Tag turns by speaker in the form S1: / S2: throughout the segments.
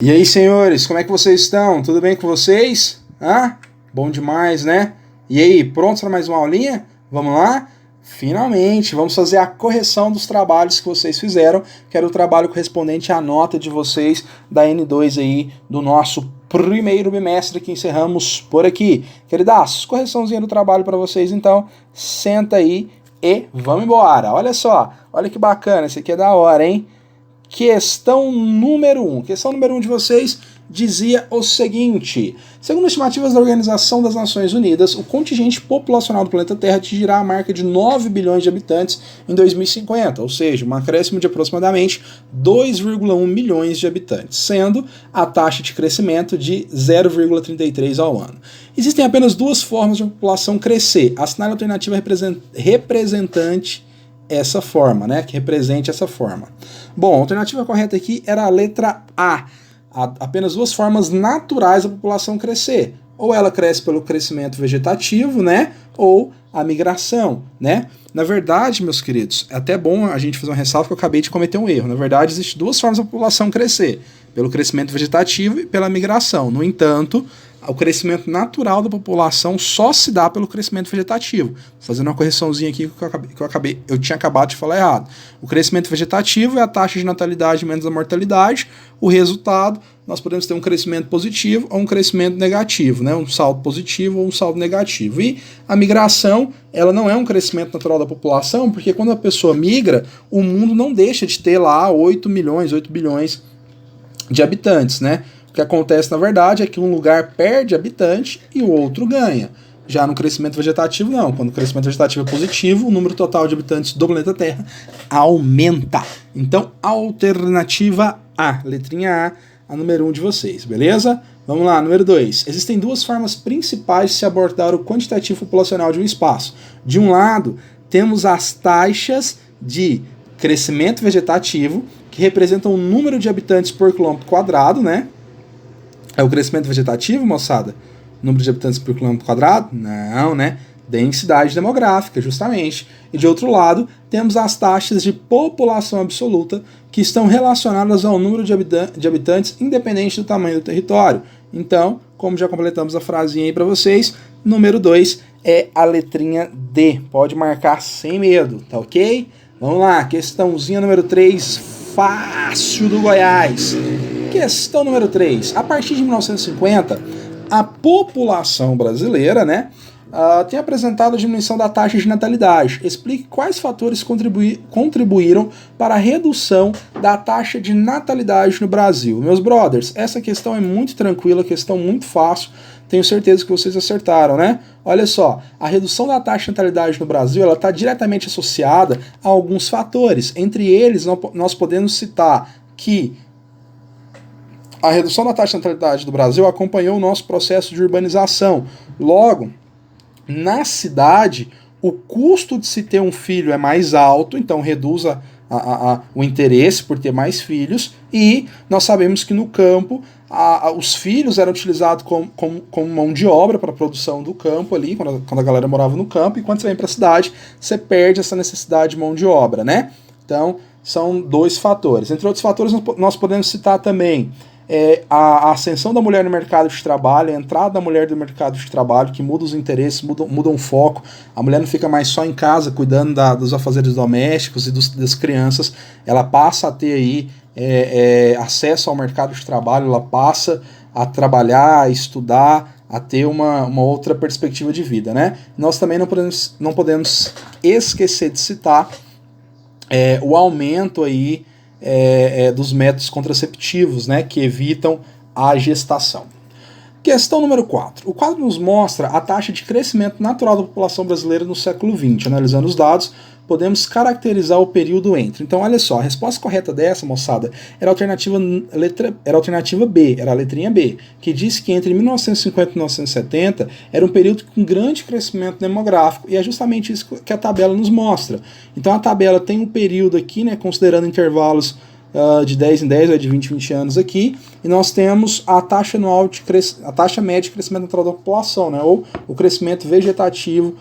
S1: E aí, senhores, como é que vocês estão? Tudo bem com vocês? Bom demais, né? E aí, prontos para mais uma aulinha? Vamos lá? Finalmente, vamos fazer a correção dos trabalhos que vocês fizeram, que era o trabalho correspondente à nota de vocês da N2 aí, do nosso primeiro bimestre que encerramos por aqui. Queridaços, correçãozinha do trabalho para vocês, então, senta aí e vamos embora. Olha só, olha que bacana, esse aqui é da hora, hein? Questão número 1. Questão número 1 de vocês dizia o seguinte: segundo estimativas da Organização das Nações Unidas, o contingente populacional do planeta Terra atingirá a marca de 9 bilhões de habitantes em 2050, ou seja, um acréscimo de aproximadamente 2,1 milhões de habitantes, sendo a taxa de crescimento de 0,33 ao ano. Existem apenas duas formas de a população crescer. Assinale a alternativa representante essa forma, né? Que represente essa forma. Bom, a alternativa correta aqui era a letra A. Há apenas duas formas naturais da população crescer. Ou ela cresce pelo crescimento vegetativo, né? Ou a migração, né? Na verdade, meus queridos, é até bom a gente fazer uma ressalva que eu acabei de cometer um erro. Na verdade, existem duas formas da população crescer: pelo crescimento vegetativo e pela migração. No entanto, o crescimento natural da população só se dá pelo crescimento vegetativo. Fazendo uma correçãozinha aqui que eu tinha acabado de falar errado. O crescimento vegetativo é a taxa de natalidade menos a mortalidade. O resultado, nós podemos ter um crescimento positivo ou um crescimento negativo, né? Um saldo positivo ou um saldo negativo. E a migração, ela não é um crescimento natural da população, porque quando a pessoa migra, o mundo não deixa de ter lá 8 bilhões de habitantes, né? O que acontece, na verdade, é que um lugar perde habitante e o outro ganha. Já no crescimento vegetativo, não. Quando o crescimento vegetativo é positivo, o número total de habitantes do planeta Terra aumenta. Então, alternativa A, letrinha A número 1 de vocês, beleza? Vamos lá, número 2. Existem duas formas principais de se abordar o quantitativo populacional de um espaço. De um lado, temos as taxas de crescimento vegetativo, que representam o número de habitantes por quilômetro quadrado, né? É o crescimento vegetativo, moçada? Número de habitantes por quilômetro quadrado? Não, né? Densidade demográfica, justamente. E de outro lado, temos as taxas de população absoluta, que estão relacionadas ao número de habitantes, independente do tamanho do território. Então, como já completamos a frasinha aí para vocês, número 2 é a letrinha D. Pode marcar sem medo, tá ok? Vamos lá, questãozinha número 3, fácil do Goiás. Questão número 3. A partir de 1950, a população brasileira, né, tem apresentado a diminuição da taxa de natalidade. Explique quais fatores contribuíram para a redução da taxa de natalidade no Brasil. Meus brothers, essa questão é muito tranquila, questão muito fácil. Tenho certeza que vocês acertaram, né? Olha só, a redução da taxa de natalidade no Brasil ela está diretamente associada a alguns fatores. Entre eles, nós podemos citar que a redução da taxa de natalidade do Brasil acompanhou o nosso processo de urbanização. Logo, na cidade, o custo de se ter um filho é mais alto, então reduz o interesse por ter mais filhos, e nós sabemos que no campo os filhos eram utilizados como mão de obra para a produção do campo ali, quando a galera morava no campo, e quando você vem para a cidade, você perde essa necessidade de mão de obra, né? Então, são dois fatores. Entre outros fatores, nós podemos citar também a ascensão da mulher no mercado de trabalho, a entrada da mulher no mercado de trabalho, que muda os interesses, muda o foco. A mulher não fica mais só em casa cuidando dos afazeres domésticos e das crianças, ela passa a ter aí acesso ao mercado de trabalho, ela passa a trabalhar, a estudar, a ter uma outra perspectiva de vida, né? Nós também não podemos esquecer de citar o aumento aí dos métodos contraceptivos, né, que evitam a gestação. Questão número 4. O quadro nos mostra a taxa de crescimento natural da população brasileira no século XX. Analisando os dados, podemos caracterizar o período entre. Então, olha só, a resposta correta dessa, moçada, era a alternativa B, era a letrinha B, que diz que entre 1950 e 1970 era um período com grande crescimento demográfico, e é justamente isso que a tabela nos mostra. Então, a tabela tem um período aqui, né, considerando intervalos de 10 em 10, de 20 em 20 anos aqui, e nós temos a taxa média de crescimento natural da população, né, ou o crescimento vegetativo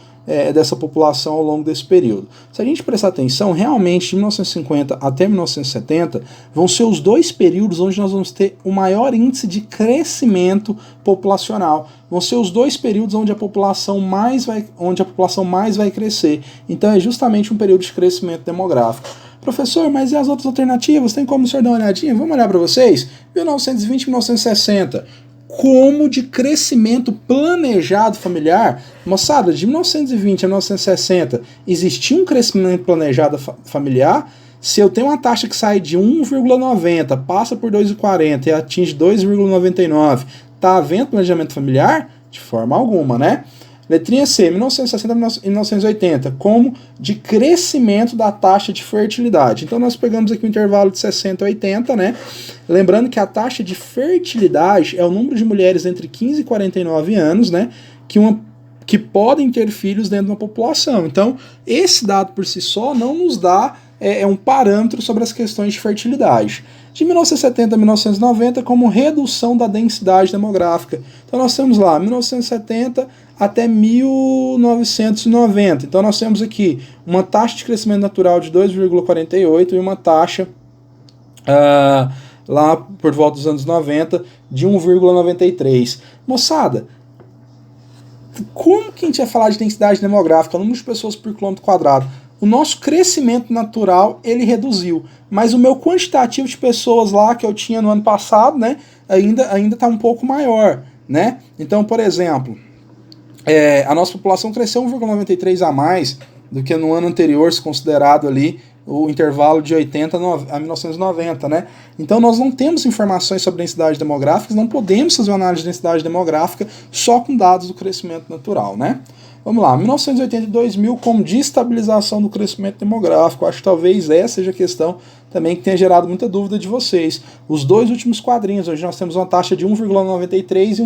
S1: dessa população ao longo desse período. Se a gente prestar atenção, realmente de 1950 até 1970 vão ser os dois períodos onde nós vamos ter o maior índice de crescimento populacional. Vão ser os dois períodos onde a população mais vai crescer. Então é justamente um período de crescimento demográfico. Professor, mas e as outras alternativas? Tem como o senhor dar uma olhadinha? Vamos olhar para vocês? 1920 e 1960. Como de crescimento planejado familiar. Moçada, de 1920 a 1960 existia um crescimento planejado familiar. Se eu tenho uma taxa que sai de 1,90, passa por 2,40 e atinge 2,99, está havendo planejamento familiar? De forma alguma, né? Letrinha C, 1960 e 1980, como de crescimento da taxa de fertilidade. Então nós pegamos aqui o intervalo de 60 a 80, né? Lembrando que a taxa de fertilidade é o número de mulheres entre 15 e 49 anos, né? Que podem ter filhos dentro de uma população. Então, esse dado por si só não nos dá um parâmetro sobre as questões de fertilidade. De 1970 a 1990, como redução da densidade demográfica. Então nós temos lá 1970 até 1990. Então nós temos aqui uma taxa de crescimento natural de 2,48 e uma taxa lá por volta dos anos 90 de 1,93. Moçada, como que a gente vai falar de densidade demográfica, número de pessoas por quilômetro quadrado? O nosso crescimento natural, ele reduziu, mas o meu quantitativo de pessoas lá que eu tinha no ano passado, né, ainda está um pouco maior, né? Então, por exemplo, a nossa população cresceu 1,93 a mais do que no ano anterior, se considerado ali o intervalo de 80 a 1990, né? Então nós não temos informações sobre densidade demográfica, não podemos fazer uma análise de densidade demográfica só com dados do crescimento natural, né? Vamos lá, 1980 e 2000 como de estabilização do crescimento demográfico. Acho que talvez essa seja a questão também que tenha gerado muita dúvida de vocês. Os dois últimos quadrinhos, hoje nós temos uma taxa de 1,93 e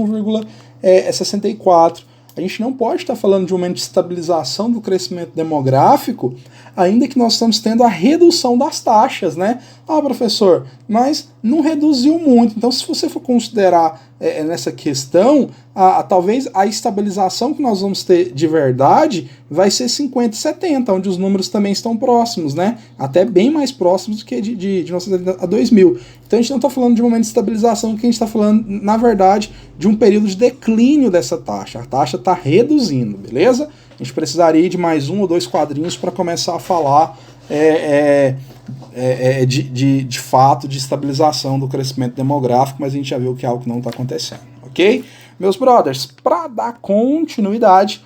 S1: 1,64. A gente não pode estar falando de um momento de estabilização do crescimento demográfico, ainda que nós estamos tendo a redução das taxas, né? Ah, professor, mas não reduziu muito. Então, se você for considerar nessa questão, talvez a estabilização que nós vamos ter de verdade vai ser 50 e 70, onde os números também estão próximos, né? Até bem mais próximos do que de 1970 a 2000. Então, a gente não está falando de um momento de estabilização, que a gente está falando, na verdade, de um período de declínio dessa taxa. A taxa está reduzindo, beleza? A gente precisaria de mais um ou dois quadrinhos para começar a falar de fato de estabilização do crescimento demográfico, mas a gente já viu que é algo que não está acontecendo, ok? Meus brothers, para dar continuidade,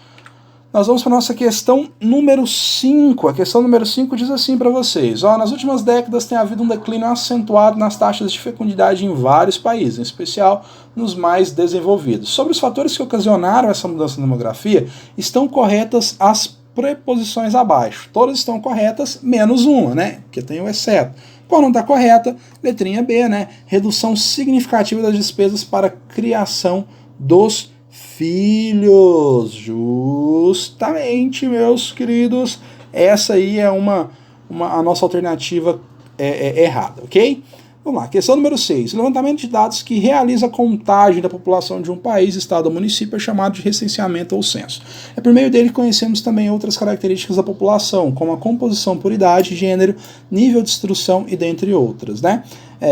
S1: nós vamos para a nossa questão número 5. A questão número 5 diz assim para vocês: nas últimas décadas tem havido um declínio acentuado nas taxas de fecundidade em vários países, em especial nos mais desenvolvidos. Sobre os fatores que ocasionaram essa mudança na demografia, estão corretas as preposições abaixo. Todas estão corretas, menos uma, né? Porque tem o exceto. Qual não está correta? Letrinha B, né? Redução significativa das despesas para criação dos filhos. Justamente, meus queridos, essa aí é a nossa alternativa errada, ok? Vamos lá, questão número 6. Levantamento de dados que realiza a contagem da população de um país, estado ou município é chamado de recenseamento ou censo. É por meio dele que conhecemos também outras características da população, como a composição por idade, gênero, nível de instrução e dentre outras, né?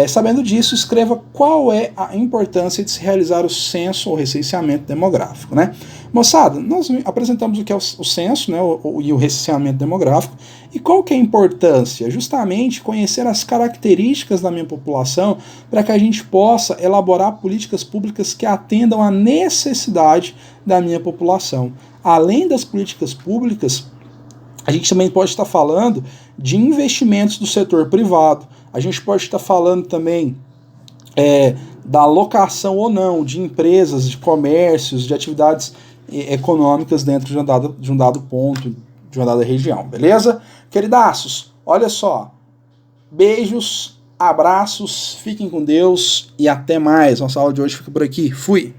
S1: Sabendo disso, escreva qual é a importância de se realizar o censo ou recenseamento demográfico, né? Moçada, nós apresentamos o que é o censo, né, e o recenseamento demográfico, e qual que é a importância? Justamente conhecer as características da minha população para que a gente possa elaborar políticas públicas que atendam à necessidade da minha população. Além das políticas públicas, a gente também pode estar falando de investimentos do setor privado, a gente pode estar falando também da alocação ou não de empresas, de comércios, de atividades econômicas dentro de um dado ponto, de uma dada região, beleza? Queridaços, olha só, beijos, abraços, fiquem com Deus e até mais. Nossa aula de hoje fica por aqui. Fui!